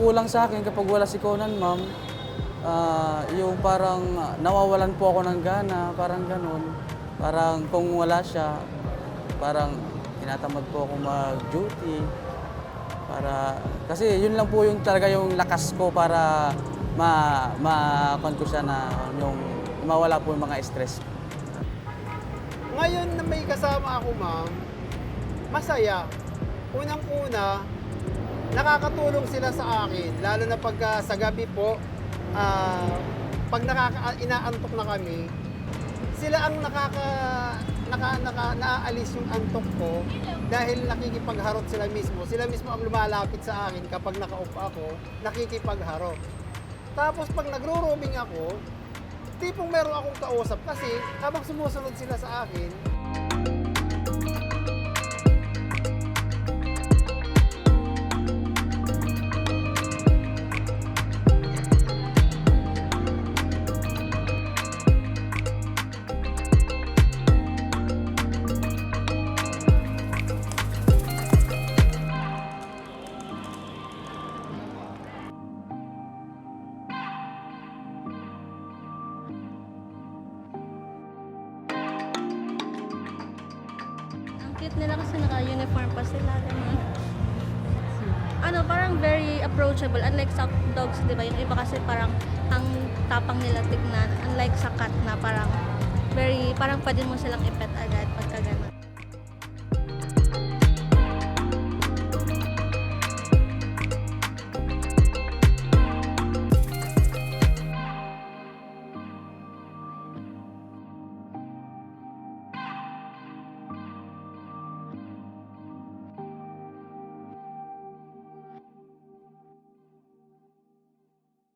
kulang sa akin kapag wala si Conan, ma'am, yung parang nawawalan po ako ng gana, parang ganun. Parang kung wala siya, parang tinatamad po ako mag-duty. Kasi yun lang po yung talaga yung lakas ko para ma-con ko siya na yung mawala po yung mga stress. Ngayon na may kasama ako, ma'am, masaya. Unang-una, nakakatulong sila sa akin, lalo na pagka sa gabi po, pag inaantok na kami, sila ang naaalis yung antok ko dahil nakikipagharot sila mismo. Sila mismo ang lumalapit sa akin kapag nakaupo ako, nakikipagharot. Tapos pag nagro-roaming ako, tipong meron akong kausap kasi habang sumusunod sila sa akin, Cute nila kasi naka-uniform pa sila. Ganun. Ano, parang very approachable. Unlike sa dogs, di ba? Yung iba kasi parang ang tapang nila tignan. Unlike sa cat na parang parang pwede mo silang ipet